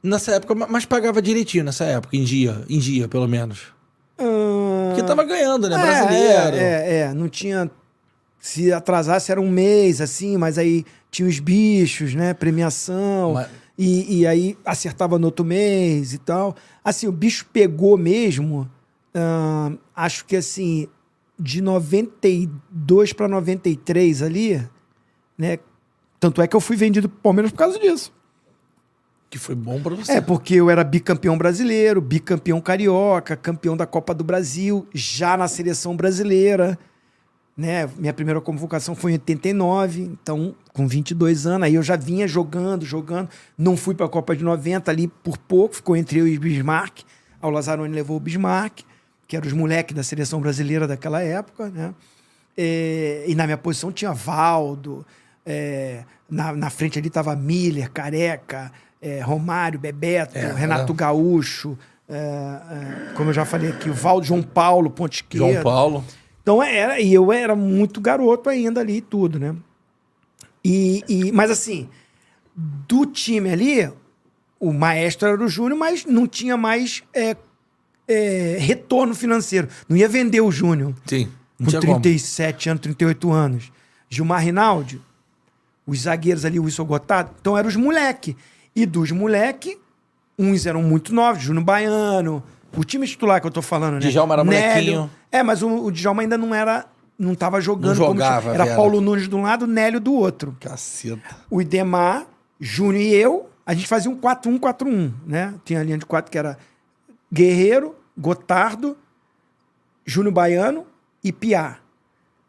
Nessa época, mas pagava direitinho nessa época, em dia, pelo menos. Porque tava ganhando, né? Brasileiro. Não tinha... Se atrasasse era um mês, assim, mas aí tinha os bichos, né? Premiação. Mas- E aí acertava no outro mês e tal. Assim, o bicho pegou mesmo, acho que assim, de 92 para 93 ali, né? Tanto é que eu fui vendido pro Palmeiras por causa disso. Que foi bom pra você. É, porque eu era bicampeão brasileiro, bicampeão carioca, campeão da Copa do Brasil, já na seleção brasileira, né? Minha primeira convocação foi em 89, então com 22 anos, aí eu já vinha jogando, não fui para a Copa de 90 ali por pouco, ficou entre eu e o Bismarck, o Lazzaroni levou o Bismarck, que eram os moleques da seleção brasileira daquela época, né? E na minha posição tinha Valdo, na frente ali tava Miller, Careca, Romário, Bebeto, Renato Gaúcho, como eu já falei aqui, o Valdo, João Paulo, ponta esquerda. João Paulo. Então e eu era muito garoto ainda ali e tudo, né? Mas assim, do time ali, o maestro era o Júnior, mas não tinha mais retorno financeiro. Não ia vender o Júnior. Sim. Não Com tinha como. 37 anos, 38 anos. Gilmar Rinaldi, os zagueiros ali, o Wilson Gotardo, então eram os moleque. E dos moleque, uns eram muito novos, Júnior Baiano, o time titular que eu tô falando, né? Djalma era Nélio. molequinho. Mas o Djalma ainda não tava jogando. Não jogava, era Vera. Paulo Nunes de um lado, Nélio do outro. Caceta. O Idemar, Júnior e eu, a gente fazia um 4-1-4-1, né? Tinha a linha de 4 que era Guerreiro, Gotardo, Júnior Baiano e Piá.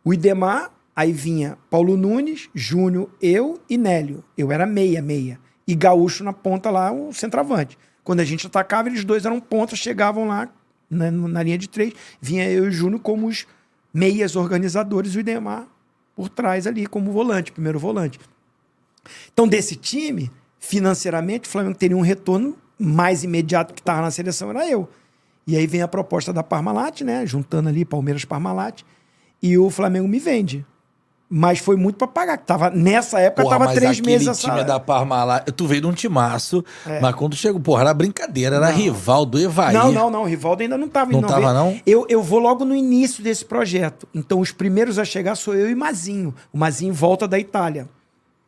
O Idemar, aí vinha Paulo Nunes, Júnior, eu e Nélio. Eu era meia. E Gaúcho na ponta lá, o centroavante. Quando a gente atacava, eles dois eram pontas, chegavam lá na linha de 3. Vinha eu e o Júnior como os meias organizadores e o Idemar por trás ali como volante, primeiro volante. Então, desse time, financeiramente, o Flamengo teria um retorno mais imediato que estava na seleção, era eu. E aí vem a proposta da Parmalat, né? Juntando ali Palmeiras Parmalat. E o Flamengo me vende. Mas foi muito pra pagar. Nessa época, Porra, tava mas 3 meses aquele time da Parmalat... Tu veio de um timaço, mas quando chegou... Porra, era brincadeira. Era Rivaldo, Evair. Não. O Rivaldo ainda não tava. Não tava, não? Eu vou logo no início desse projeto. Então, os primeiros a chegar sou eu e Mazinho. O Mazinho volta da Itália.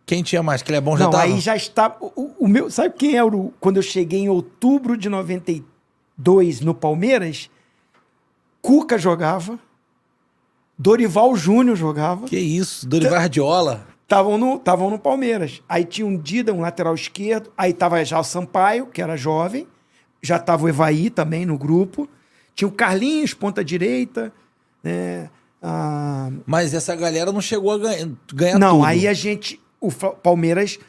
Quem tinha mais? Que ele é bom, já Não, tava? aí já está... O meu... Sabe quem era quando eu cheguei em outubro de 92 no Palmeiras? Cuca jogava. Dorival Júnior jogava. Que isso? Dorival Radiola. Estavam no Palmeiras. Aí tinha um Dida, um lateral esquerdo. Aí tava já o Sampaio, que era jovem. Já tava o Evaí também no grupo. Tinha o Carlinhos, ponta direita. Né? Mas essa galera não chegou a ganhar Não, tudo. aí o Palmeiras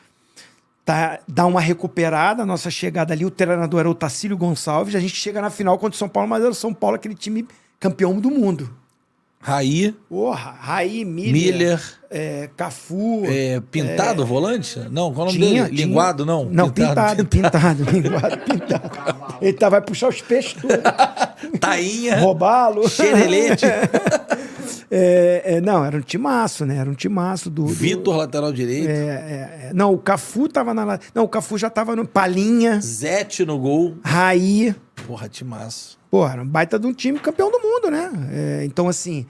dá uma recuperada. A nossa chegada ali, o treinador era o Tacílio Gonçalves. A gente chega na final contra o São Paulo, mas era o São Paulo, aquele time campeão do mundo. Raí. Porra, Raí, Miller. Cafu. Pintado, volante? Não, qual é o nome dele? Linguado, não? Não, pintado. Linguado, pintado. Ele vai puxar os peixes todos. Tainha. Roubá-lo. Xerelete. Não, era um timaço, né? Era um timaço do... Vitor, lateral direito. Não, o Cafu tava na... Não, o Cafu já tava no Palinha. Zete no gol. Raí. Porra, timaço. Porra, era um baita de um time campeão do mundo, né? Então, assim,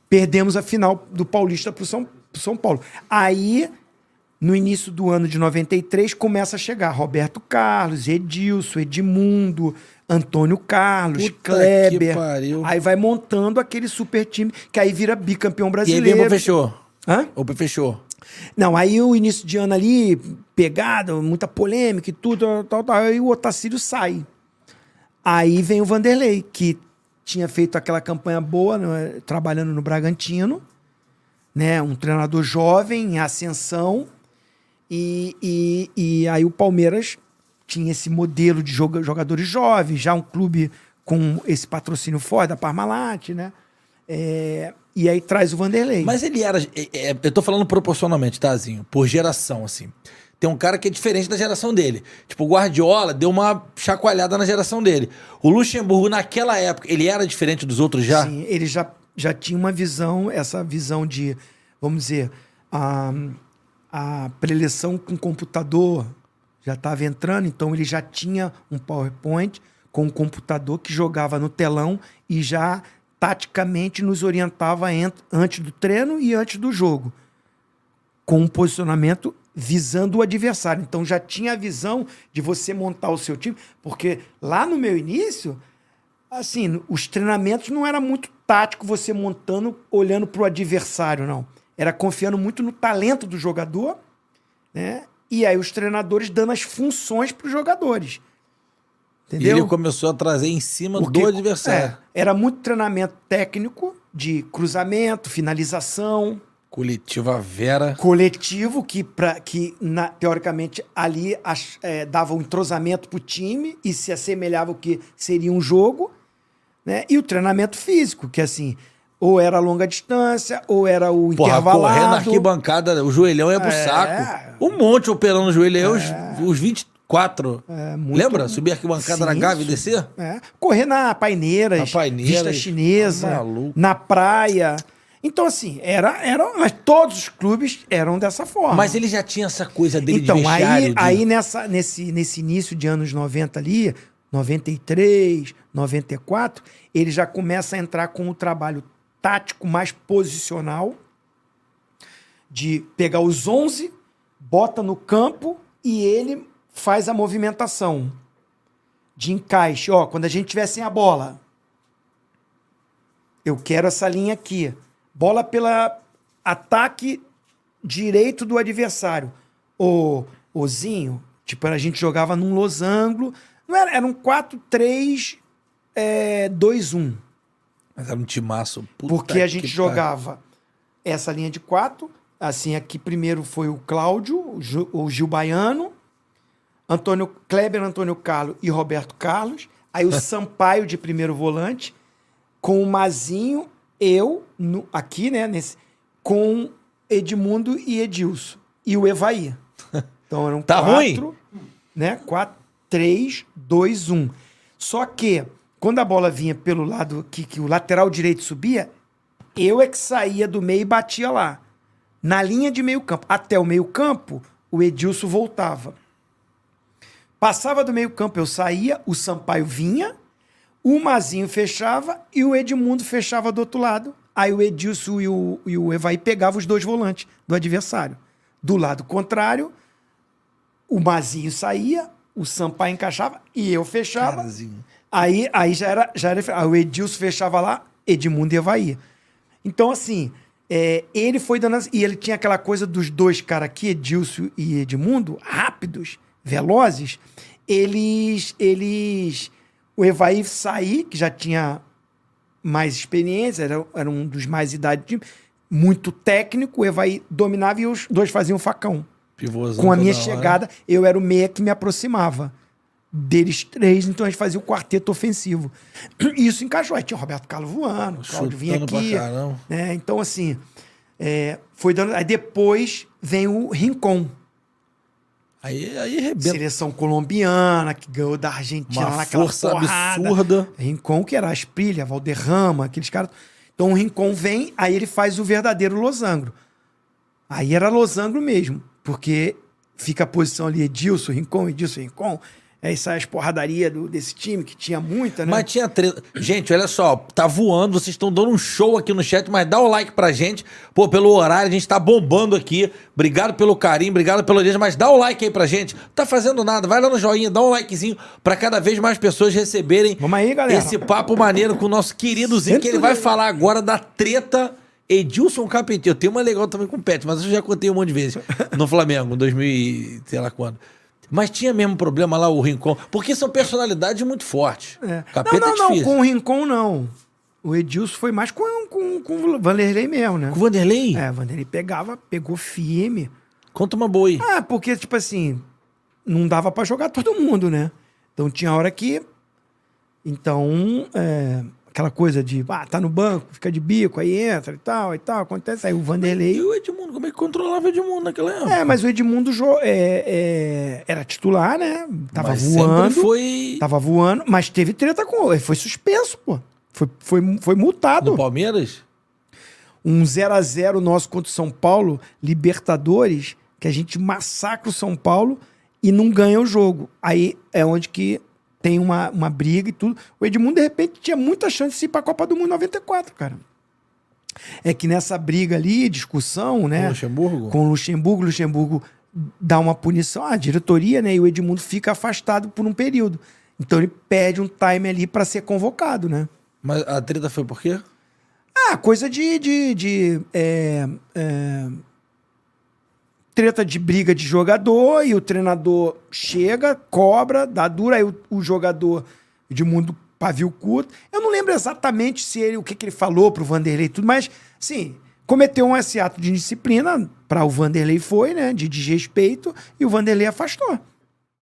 perdemos a final do Paulista pro São Paulo. Aí, no início do ano de 93, começa a chegar Roberto Carlos, Edilson, Edmundo, Antônio Carlos, Puta Kleber. que pariu. Aí vai montando aquele super time, que aí vira bicampeão E aí brasileiro. veio o fechou. Hã? O fechou. Não, aí o início de ano ali, pegada, muita polêmica e tudo, tal, aí o Otacílio sai. Aí vem o Vanderlei, que tinha feito aquela campanha boa, né, trabalhando no Bragantino, né, um treinador jovem, em ascensão, e aí o Palmeiras tinha esse modelo de jogadores jovens, já um clube com esse patrocínio forte da Parmalat, né? E aí traz o Vanderlei. Mas ele era... eu tô falando proporcionalmente, tá, Zinho? Por geração, assim. Tem um cara que é diferente da geração dele. Tipo, o Guardiola deu uma chacoalhada na geração dele. O Luxemburgo, naquela época, ele era diferente dos outros já? Sim, ele já tinha uma visão, essa visão de, vamos dizer, a preleção com computador, já estava entrando, então ele já tinha um PowerPoint com um computador que jogava no telão e já taticamente nos orientava antes do treino e antes do jogo, com um posicionamento visando o adversário. Então já tinha a visão de você montar o seu time, porque lá no meu início, assim, os treinamentos não era muito tático você montando, olhando para o adversário, não. Era confiando muito no talento do jogador, né? E aí os treinadores dando as funções para os jogadores. Entendeu? E ele começou a trazer em cima do adversário. Era muito treinamento técnico de cruzamento, finalização. Coletiva Vera. Coletivo, teoricamente ali dava um entrosamento para o time e se assemelhava ao que seria um jogo. Né? E o treinamento físico, que assim, ou era a longa distância, ou era o intervalado. Correr na arquibancada, o joelhão ia pro saco. Um monte operando o joelhão, os 24. Lembra? Subir a arquibancada na Gávea e descer? Correr na Paineiras, Vista Chinesa, na praia. Então, assim, mas todos os clubes eram dessa forma. Mas ele já tinha essa coisa dele então, de vestiário. Aí nesse início de anos 90 ali, 93, 94, ele já começa a entrar com o trabalho tático mais posicional, de pegar os 11, bota no campo e ele faz a movimentação de encaixe. Ó, quando a gente tiver sem a bola, eu quero essa linha aqui. Bola pela ataque direito do adversário. Ozinho, tipo, a gente jogava num losango. Não era um 4-3-2-1. Mas era um timaço. Porque a gente jogava essa linha de 4. Assim, aqui primeiro foi o Cláudio, o Gil Baiano, Kleber, Antônio Carlos e Roberto Carlos. Aí o Sampaio de primeiro volante, com o Mazinho, aqui, né, com Edmundo e Edilson. E o Evaí. Então eram tá 4, ruim? Né? 4, 3, 2, 1. Só que, quando a bola vinha pelo lado que o lateral direito subia, eu é que saía do meio e batia lá. Na linha de meio campo. Até o meio campo, o Edilson voltava. Passava do meio campo, eu saía, o Sampaio vinha, o Mazinho fechava e o Edmundo fechava do outro lado. Aí o Edilson e o Evaí pegavam os dois volantes do adversário. Do lado contrário, o Mazinho saía, o Sampaio encaixava e eu fechava. Carazinho. Aí já era. Aí o Edilson fechava lá, Edmundo e Evaí. Então, assim, ele foi dando. E ele tinha aquela coisa dos dois caras aqui, Edilson e Edmundo, rápidos, velozes. O Evaí sair, que já tinha mais experiência, era um dos mais idade, muito técnico, o Evaí dominava e os dois faziam facão. Pivôzão Com a minha chegada, eu era o meia que me aproximava deles três, então a gente fazia o quarteto ofensivo. Isso encaixou. Aí tinha o Roberto Carlos voando, o Cláudio vinha aqui. Né? Então, assim, foi dando. Aí depois vem o Rincon. Aí arrebenta. Seleção colombiana, que ganhou da Argentina uma naquela força porrada. absurda. Rincon, que era Asprilla, Valderrama, aqueles caras. Então o Rincon vem, aí ele faz o verdadeiro losango. Aí era losango mesmo, porque fica a posição ali Edilson, Rincon. Aí sai as porradarias desse time, que tinha muita, né? Mas tinha treta. Gente, olha só, tá voando, vocês estão dando um show aqui no chat, mas dá o like pra gente. Pô, pelo horário, a gente tá bombando aqui. Obrigado pelo carinho, obrigado pela audiência, mas dá o like aí pra gente. Não tá fazendo nada, vai lá no joinha, dá um likezinho pra cada vez mais pessoas receberem Vamos aí, galera. esse papo maneiro com o nosso queridozinho, que ele vai falar agora da treta Edilson Carpentier. Eu tenho uma legal também com o Pet, mas eu já contei um monte de vezes no Flamengo, em 2000 e sei lá quando. Mas tinha mesmo problema lá o Rincon, porque são personalidades muito fortes. Capeta é difícil. Não, com o Rincon não. O Edilson foi mais com o Vanderlei mesmo, né? Com o Vanderlei? O Vanderlei pegou firme. Conta uma boa aí. Porque, tipo assim, não dava pra jogar todo mundo, né? Então tinha hora que... Então, aquela coisa de, tá no banco, fica de bico, aí entra e tal, acontece. Aí o Vanderlei... E o Edmundo, como é que controlava o Edmundo naquela época? Mas o Edmundo era titular, né? Tava voando. Tava voando, mas teve treta com ele. Foi suspenso, pô. Foi multado. No Palmeiras? Um 0-0 nosso contra o São Paulo, Libertadores, que a gente massacra o São Paulo e não ganha o jogo. Aí é onde que tem uma briga e tudo. O Edmundo, de repente, tinha muita chance de ir para a Copa do Mundo 94, cara. É que nessa briga ali, discussão, né? Com o Luxemburgo dá uma punição à diretoria, né? E o Edmundo fica afastado por um período. Então ele perde um time ali para ser convocado, né? Mas a treta foi por quê? Coisa treta de briga de jogador, e o treinador chega, cobra, dá dura, aí o jogador de mundo pavio curto. Eu não lembro exatamente o que ele falou pro Vanderlei e tudo, mas, sim, cometeu esse ato de indisciplina, para o Vanderlei foi, né, de desrespeito, e o Vanderlei afastou.